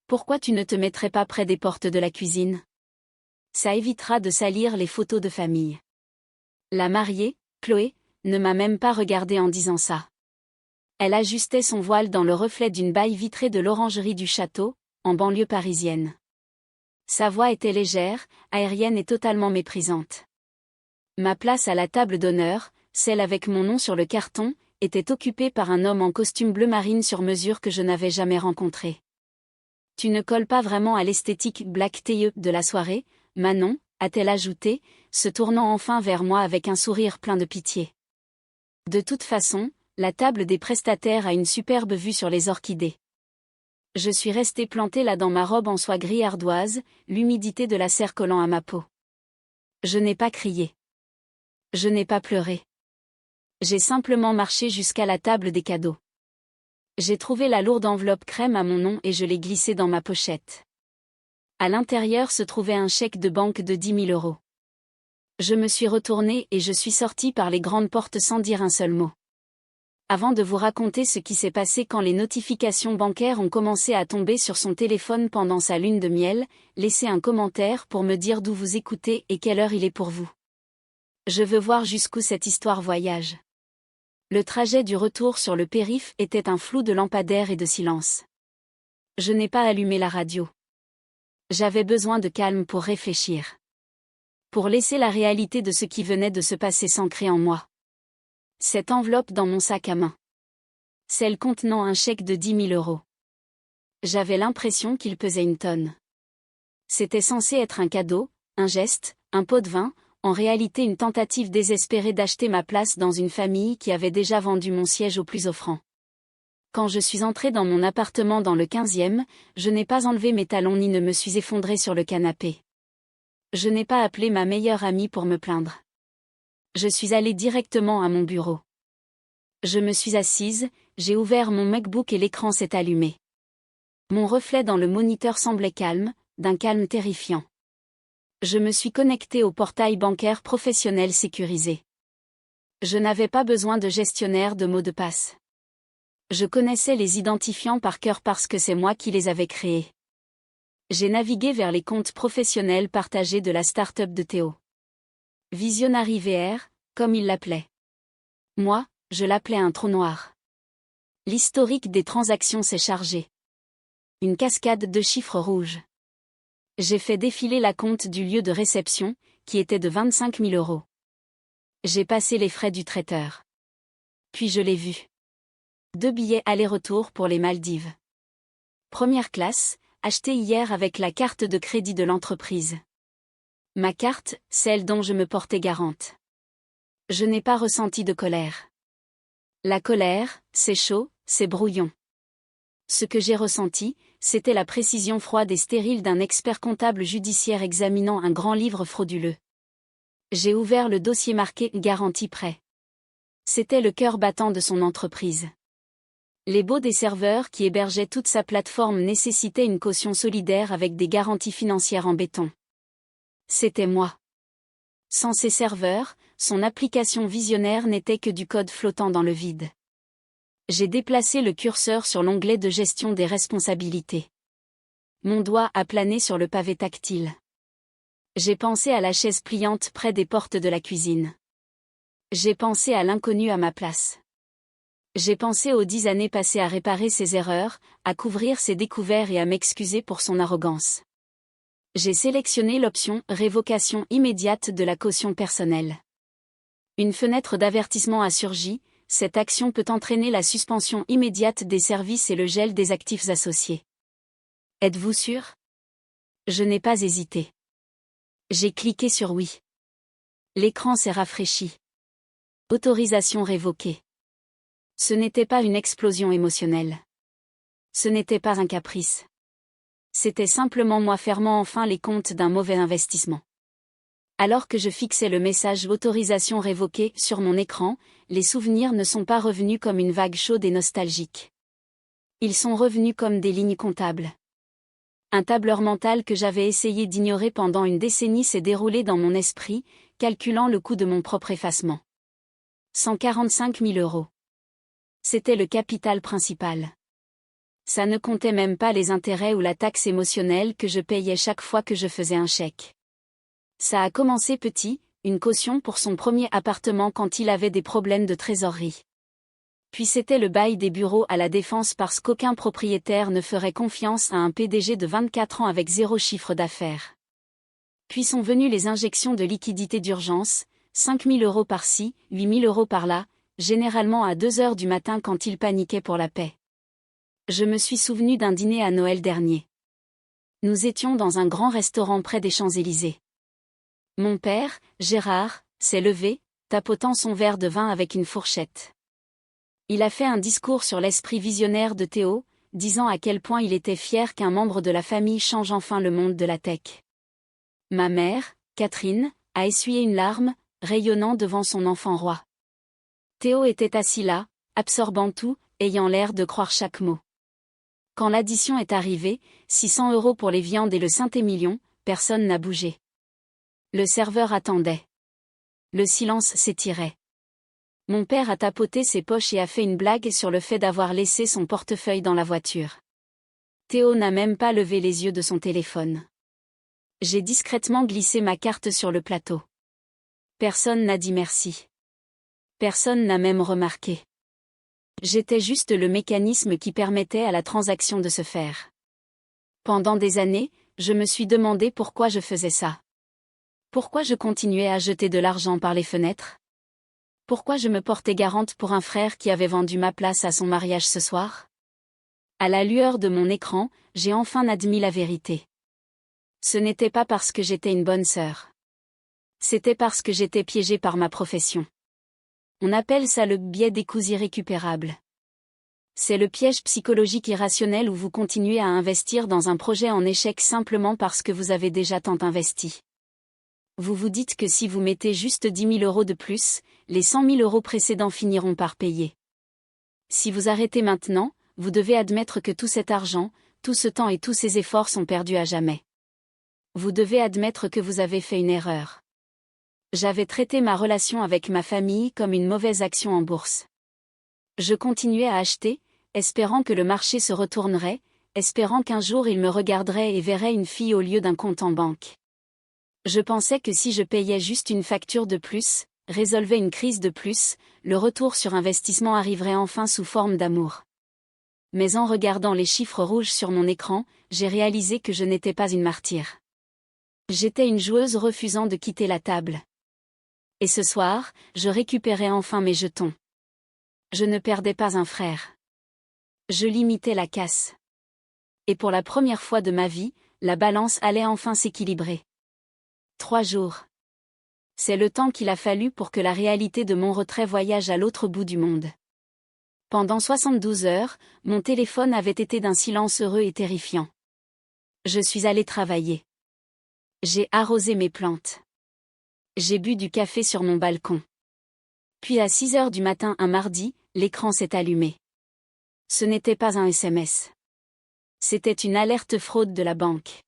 Pourquoi tu ne te mettrais pas près des portes de la cuisine? Ça évitera de salir les photos de famille. La mariée, Chloé, ne m'a même pas regardé en disant ça. Elle ajustait son voile dans le reflet d'une baille vitrée de l'orangerie du château, en banlieue parisienne. Sa voix était légère, aérienne et totalement méprisante. Ma place à la table d'honneur, celle avec mon nom sur le carton, était occupée par un homme en costume bleu marine sur mesure que je n'avais jamais rencontré. Tu ne colles pas vraiment à l'esthétique black tie de la soirée, Manon, a-t-elle ajouté, se tournant enfin vers moi avec un sourire plein de pitié. De toute façon, la table des prestataires a une superbe vue sur les orchidées. Je suis restée plantée là dans ma robe en soie gris ardoise, l'humidité de la serre collant à ma peau. Je n'ai pas crié. Je n'ai pas pleuré. J'ai simplement marché jusqu'à la table des cadeaux. J'ai trouvé la lourde enveloppe crème à mon nom et je l'ai glissée dans ma pochette. À l'intérieur se trouvait un chèque de banque de 10 000 €. Je me suis retournée et je suis sortie par les grandes portes sans dire un seul mot. Avant de vous raconter ce qui s'est passé quand les notifications bancaires ont commencé à tomber sur son téléphone pendant sa lune de miel, laissez un commentaire pour me dire d'où vous écoutez et quelle heure il est pour vous. Je veux voir jusqu'où cette histoire voyage. Le trajet du retour sur le périph' était un flou de lampadaires et de silence. Je n'ai pas allumé la radio. J'avais besoin de calme pour réfléchir. Pour laisser la réalité de ce qui venait de se passer s'ancrer en moi. Cette enveloppe dans mon sac à main. Celle contenant un chèque de 10 000 €. J'avais l'impression qu'il pesait une tonne. C'était censé être un cadeau, un geste, un pot de vin, en réalité une tentative désespérée d'acheter ma place dans une famille qui avait déjà vendu mon siège au plus offrant. Quand je suis entrée dans mon appartement dans le 15e, je n'ai pas enlevé mes talons ni ne me suis effondrée sur le canapé. Je n'ai pas appelé ma meilleure amie pour me plaindre. Je suis allée directement à mon bureau. Je me suis assise, j'ai ouvert mon MacBook et l'écran s'est allumé. Mon reflet dans le moniteur semblait calme, d'un calme terrifiant. Je me suis connectée au portail bancaire professionnel sécurisé. Je n'avais pas besoin de gestionnaire de mots de passe. Je connaissais les identifiants par cœur parce que c'est moi qui les avais créés. J'ai navigué vers les comptes professionnels partagés de la start-up de Théo. Visionary VR, comme il l'appelait. Moi, je l'appelais un trou noir. L'historique des transactions s'est chargé. Une cascade de chiffres rouges. J'ai fait défiler la compte du lieu de réception, qui était de 25 000 €. J'ai passé les frais du traiteur. Puis je l'ai vu. 2 billets aller-retour pour les Maldives. Première classe, acheté hier avec la carte de crédit de l'entreprise. Ma carte, celle dont je me portais garante. Je n'ai pas ressenti de colère. La colère, c'est chaud, c'est brouillon. Ce que j'ai ressenti, c'était la précision froide et stérile d'un expert comptable judiciaire examinant un grand livre frauduleux. J'ai ouvert le dossier marqué « Garantie prêt ». C'était le cœur battant de son entreprise. Les baux des serveurs qui hébergeaient toute sa plateforme nécessitaient une caution solidaire avec des garanties financières en béton. C'était moi. Sans ces serveurs, son application visionnaire n'était que du code flottant dans le vide. J'ai déplacé le curseur sur l'onglet de gestion des responsabilités. Mon doigt a plané sur le pavé tactile. J'ai pensé à la chaise pliante près des portes de la cuisine. J'ai pensé à l'inconnu à ma place. J'ai pensé aux 10 années passées à réparer ses erreurs, à couvrir ses découverts et à m'excuser pour son arrogance. J'ai sélectionné l'option « Révocation immédiate de la caution personnelle ». Une fenêtre d'avertissement a surgi, cette action peut entraîner la suspension immédiate des services et le gel des actifs associés. Êtes-vous sûr? Je n'ai pas hésité. J'ai cliqué sur oui. L'écran s'est rafraîchi. Autorisation révoquée. Ce n'était pas une explosion émotionnelle. Ce n'était pas un caprice. C'était simplement moi fermant enfin les comptes d'un mauvais investissement. Alors que je fixais le message « Autorisation révoquée » sur mon écran, les souvenirs ne sont pas revenus comme une vague chaude et nostalgique. Ils sont revenus comme des lignes comptables. Un tableur mental que j'avais essayé d'ignorer pendant une décennie s'est déroulé dans mon esprit, calculant le coût de mon propre effacement. 145 000 €. C'était le capital principal. Ça ne comptait même pas les intérêts ou la taxe émotionnelle que je payais chaque fois que je faisais un chèque. Ça a commencé petit, une caution pour son premier appartement quand il avait des problèmes de trésorerie. Puis c'était le bail des bureaux à la Défense parce qu'aucun propriétaire ne ferait confiance à un PDG de 24 ans avec 0 chiffre d'affaires. Puis sont venues les injections de liquidités d'urgence, 5 000 € par-ci, 8 000 € par-là, généralement à 2 heures du matin quand il paniquait pour la paix. Je me suis souvenu d'un dîner à Noël dernier. Nous étions dans un grand restaurant près des Champs-Élysées. Mon père, Gérard, s'est levé, tapotant son verre de vin avec une fourchette. Il a fait un discours sur l'esprit visionnaire de Théo, disant à quel point il était fier qu'un membre de la famille change enfin le monde de la tech. Ma mère, Catherine, a essuyé une larme, rayonnant devant son enfant roi. Théo était assis là, absorbant tout, ayant l'air de croire chaque mot. Quand l'addition est arrivée, 600 € pour les viandes et le Saint-Émilion, personne n'a bougé. Le serveur attendait. Le silence s'étirait. Mon père a tapoté ses poches et a fait une blague sur le fait d'avoir laissé son portefeuille dans la voiture. Théo n'a même pas levé les yeux de son téléphone. J'ai discrètement glissé ma carte sur le plateau. Personne n'a dit merci. Personne n'a même remarqué. J'étais juste le mécanisme qui permettait à la transaction de se faire. Pendant des années, je me suis demandé pourquoi je faisais ça. Pourquoi je continuais à jeter de l'argent par les fenêtres? Pourquoi je me portais garante pour un frère qui avait vendu ma place à son mariage ce soir? À la lueur de mon écran, j'ai enfin admis la vérité. Ce n'était pas parce que j'étais une bonne sœur. C'était parce que j'étais piégée par ma profession. On appelle ça le biais des coûts irrécupérables. C'est le piège psychologique irrationnel où vous continuez à investir dans un projet en échec simplement parce que vous avez déjà tant investi. Vous vous dites que si vous mettez juste 10 000 € de plus, les 100 000 € précédents finiront par payer. Si vous arrêtez maintenant, vous devez admettre que tout cet argent, tout ce temps et tous ces efforts sont perdus à jamais. Vous devez admettre que vous avez fait une erreur. J'avais traité ma relation avec ma famille comme une mauvaise action en bourse. Je continuais à acheter, espérant que le marché se retournerait, espérant qu'un jour il me regarderait et verrait une fille au lieu d'un compte en banque. Je pensais que si je payais juste une facture de plus, résolvais une crise de plus, le retour sur investissement arriverait enfin sous forme d'amour. Mais en regardant les chiffres rouges sur mon écran, j'ai réalisé que je n'étais pas une martyre. J'étais une joueuse refusant de quitter la table. Et ce soir, je récupérais enfin mes jetons. Je ne perdais pas un frère. Je limitais la casse. Et pour la première fois de ma vie, la balance allait enfin s'équilibrer. 3 jours. C'est le temps qu'il a fallu pour que la réalité de mon retrait voyage à l'autre bout du monde. Pendant 72 heures, mon téléphone avait été d'un silence heureux et terrifiant. Je suis allée travailler. J'ai arrosé mes plantes. J'ai bu du café sur mon balcon. Puis à 6 heures du matin un mardi, l'écran s'est allumé. Ce n'était pas un SMS. C'était une alerte fraude de la banque.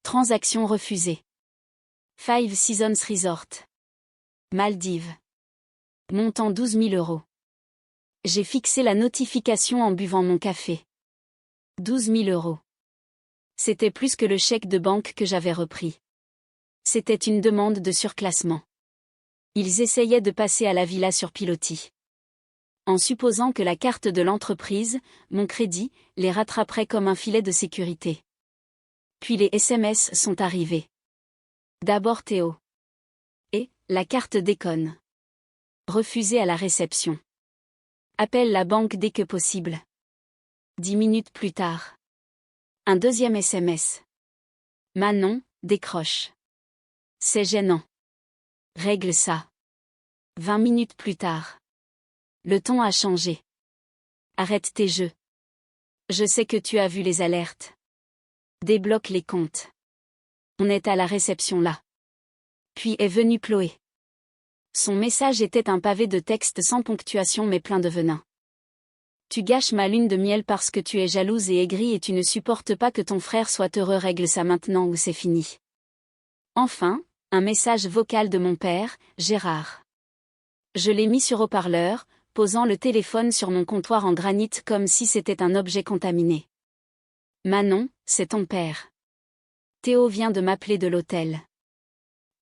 Transaction refusée. Five Seasons Resort. Maldives. Montant 12 000 €. J'ai fixé la notification en buvant mon café. 12 000 €. C'était plus que le chèque de banque que j'avais repris. C'était une demande de surclassement. Ils essayaient de passer à la villa sur pilotis. En supposant que la carte de l'entreprise, mon crédit, les rattraperait comme un filet de sécurité. Puis les SMS sont arrivés. D'abord Théo. Et, la carte déconne. Refusée à la réception. Appelle la banque dès que possible. 10 minutes plus tard. Un deuxième SMS. Manon, décroche. C'est gênant. Règle ça. 20 minutes plus tard. Le ton a changé. Arrête tes jeux. Je sais que tu as vu les alertes. Débloque les comptes. On est à la réception là. Puis est venue Chloé. Son message était un pavé de texte sans ponctuation mais plein de venin. Tu gâches ma lune de miel parce que tu es jalouse et aigrie et tu ne supportes pas que ton frère soit heureux. Règle ça maintenant ou c'est fini. Enfin, un message vocal de mon père, Gérard. Je l'ai mis sur haut-parleur, posant le téléphone sur mon comptoir en granit comme si c'était un objet contaminé. Manon, c'est ton père. Théo vient de m'appeler de l'hôtel.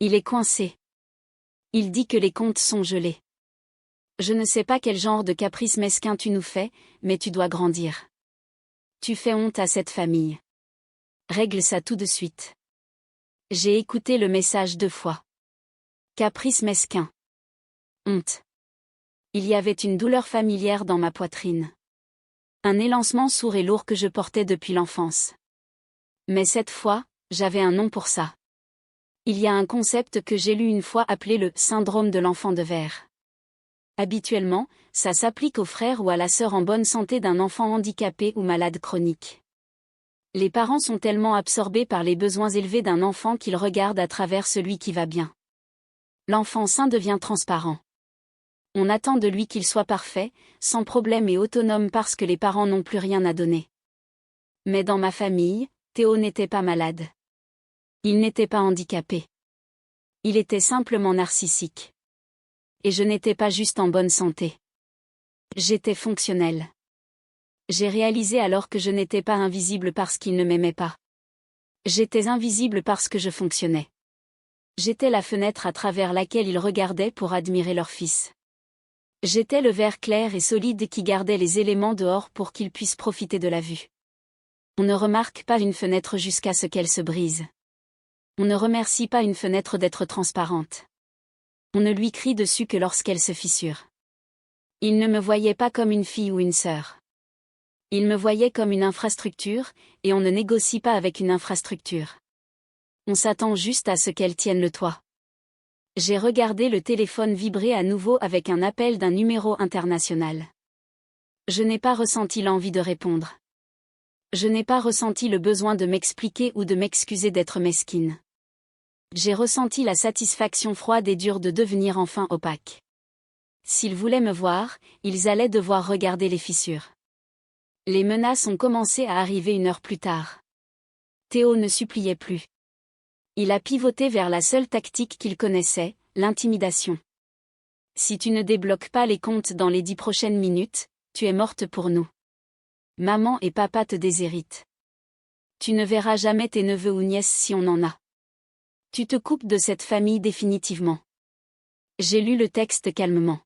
Il est coincé. Il dit que les comptes sont gelés. Je ne sais pas quel genre de caprice mesquin tu nous fais, mais tu dois grandir. Tu fais honte à cette famille. Règle ça tout de suite. J'ai écouté le message 2 fois. Caprice mesquin. Honte. Il y avait une douleur familière dans ma poitrine. Un élancement sourd et lourd que je portais depuis l'enfance. Mais cette fois, j'avais un nom pour ça. Il y a un concept que j'ai lu une fois appelé le syndrome de l'enfant de verre. Habituellement, ça s'applique au frère ou à la sœur en bonne santé d'un enfant handicapé ou malade chronique. Les parents sont tellement absorbés par les besoins élevés d'un enfant qu'ils regardent à travers celui qui va bien. L'enfant sain devient transparent. On attend de lui qu'il soit parfait, sans problème et autonome parce que les parents n'ont plus rien à donner. Mais dans ma famille, Théo n'était pas malade. Il n'était pas handicapé. Il était simplement narcissique. Et je n'étais pas juste en bonne santé. J'étais fonctionnelle. J'ai réalisé alors que je n'étais pas invisible parce qu'il ne m'aimait pas. J'étais invisible parce que je fonctionnais. J'étais la fenêtre à travers laquelle ils regardaient pour admirer leur fils. J'étais le verre clair et solide qui gardait les éléments dehors pour qu'ils puissent profiter de la vue. On ne remarque pas une fenêtre jusqu'à ce qu'elle se brise. On ne remercie pas une fenêtre d'être transparente. On ne lui crie dessus que lorsqu'elle se fissure. Il ne me voyait pas comme une fille ou une sœur. Il me voyait comme une infrastructure, et on ne négocie pas avec une infrastructure. On s'attend juste à ce qu'elle tienne le toit. J'ai regardé le téléphone vibrer à nouveau avec un appel d'un numéro international. Je n'ai pas ressenti l'envie de répondre. Je n'ai pas ressenti le besoin de m'expliquer ou de m'excuser d'être mesquine. J'ai ressenti la satisfaction froide et dure de devenir enfin opaque. S'ils voulaient me voir, ils allaient devoir regarder les fissures. Les menaces ont commencé à arriver 1 heure plus tard. Théo ne suppliait plus. Il a pivoté vers la seule tactique qu'il connaissait, l'intimidation. Si tu ne débloques pas les comptes dans les 10 prochaines minutes, tu es morte pour nous. Maman et papa te déshéritent. Tu ne verras jamais tes neveux ou nièces si on en a. Tu te coupes de cette famille définitivement. J'ai lu le texte calmement.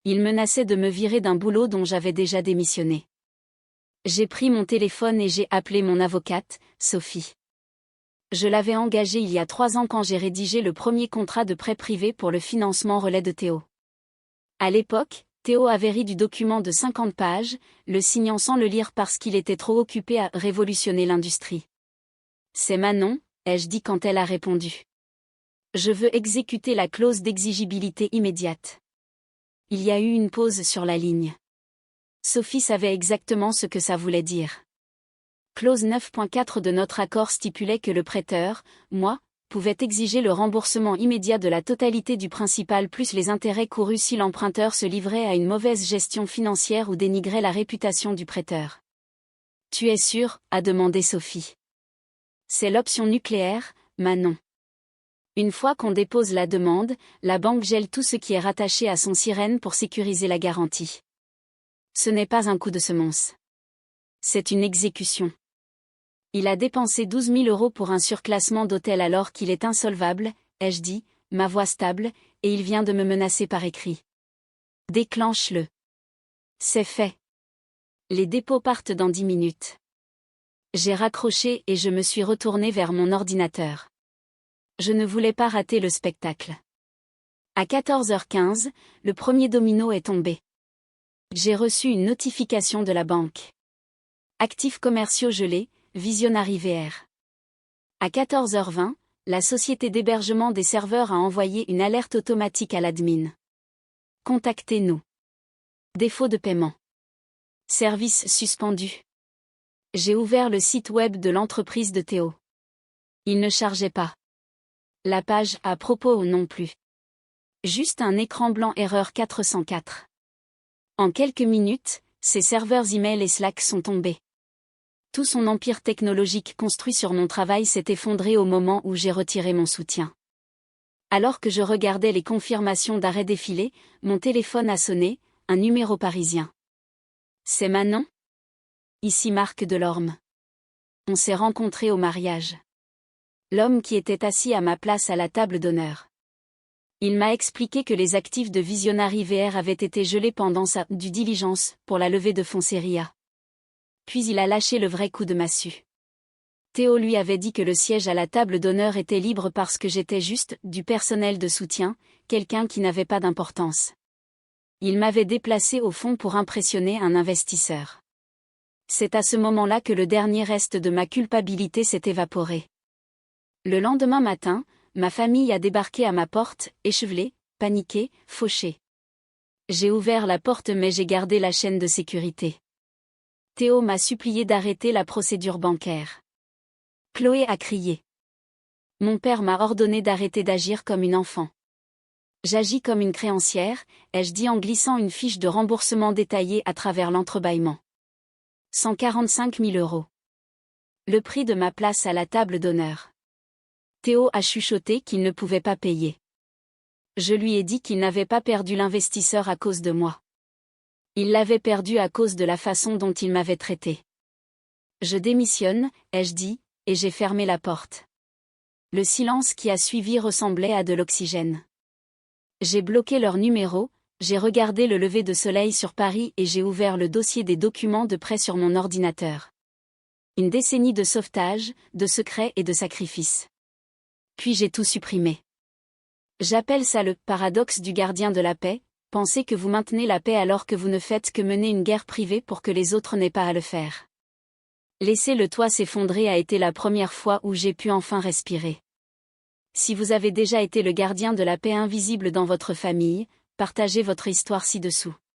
Il menaçait de me virer d'un boulot dont j'avais déjà démissionné. J'ai pris mon téléphone et j'ai appelé mon avocate, Sophie. Je l'avais engagée il y a 3 ans quand j'ai rédigé le premier contrat de prêt privé pour le financement relais de Théo. À l'époque, Théo avait ri du document de 50 pages, le signant sans le lire parce qu'il était trop occupé à révolutionner l'industrie. C'est Manon, ai-je dit quand elle a répondu. Je veux exécuter la clause d'exigibilité immédiate. Il y a eu une pause sur la ligne. Sophie savait exactement ce que ça voulait dire. Clause 9.4 de notre accord stipulait que le prêteur, moi, pouvait exiger le remboursement immédiat de la totalité du principal plus les intérêts courus si l'emprunteur se livrait à une mauvaise gestion financière ou dénigrait la réputation du prêteur. Tu es sûr, a demandé Sophie. C'est l'option nucléaire, Manon. Une fois qu'on dépose la demande, la banque gèle tout ce qui est rattaché à son sirène pour sécuriser la garantie. Ce n'est pas un coup de semonce. C'est une exécution. Il a dépensé 12 000 € pour un surclassement d'hôtel alors qu'il est insolvable, ai-je dit, ma voix stable, et il vient de me menacer par écrit. Déclenche-le. C'est fait. Les dépôts partent dans 10 minutes. J'ai raccroché et je me suis retourné vers mon ordinateur. Je ne voulais pas rater le spectacle. À 14h15, le premier domino est tombé. J'ai reçu une notification de la banque. Actifs commerciaux gelés, Visionary VR. À 14h20, la société d'hébergement des serveurs a envoyé une alerte automatique à l'admin. Contactez-nous. Défaut de paiement. Service suspendu. J'ai ouvert le site web de l'entreprise de Théo. Il ne chargeait pas. La page à propos non plus. Juste un écran blanc erreur 404. En quelques minutes, ses serveurs email et Slack sont tombés. Tout son empire technologique construit sur mon travail s'est effondré au moment où j'ai retiré mon soutien. Alors que je regardais les confirmations d'arrêt défiler, mon téléphone a sonné, un numéro parisien. C'est Manon? Ici Marc Delorme. On s'est rencontrés au mariage. L'homme qui était assis à ma place à la table d'honneur. Il m'a expliqué que les actifs de Visionary VR avaient été gelés pendant sa due diligence pour la levée de fonds Série A. Puis il a lâché le vrai coup de massue. Théo lui avait dit que le siège à la table d'honneur était libre parce que j'étais juste du personnel de soutien, quelqu'un qui n'avait pas d'importance. Il m'avait déplacé au fond pour impressionner un investisseur. C'est à ce moment-là que le dernier reste de ma culpabilité s'est évaporé. Le lendemain matin, ma famille a débarqué à ma porte, échevelée, paniquée, fauchée. J'ai ouvert la porte mais j'ai gardé la chaîne de sécurité. Théo m'a supplié d'arrêter la procédure bancaire. Chloé a crié. Mon père m'a ordonné d'arrêter d'agir comme une enfant. J'agis comme une créancière, ai-je dit en glissant une fiche de remboursement détaillée à travers l'entrebâillement. 145 000 €. Le prix de ma place à la table d'honneur. Théo a chuchoté qu'il ne pouvait pas payer. Je lui ai dit qu'il n'avait pas perdu l'investisseur à cause de moi. Il l'avait perdu à cause de la façon dont il m'avait traité. Je démissionne, ai-je dit, et j'ai fermé la porte. Le silence qui a suivi ressemblait à de l'oxygène. J'ai bloqué leur numéro, j'ai regardé le lever de soleil sur Paris et j'ai ouvert le dossier des documents de prêt sur mon ordinateur. Une décennie de sauvetage, de secrets et de sacrifices. Puis j'ai tout supprimé. J'appelle ça le paradoxe du gardien de la paix, pensez que vous maintenez la paix alors que vous ne faites que mener une guerre privée pour que les autres n'aient pas à le faire. Laisser le toit s'effondrer a été la première fois où j'ai pu enfin respirer. Si vous avez déjà été le gardien de la paix invisible dans votre famille, partagez votre histoire ci-dessous.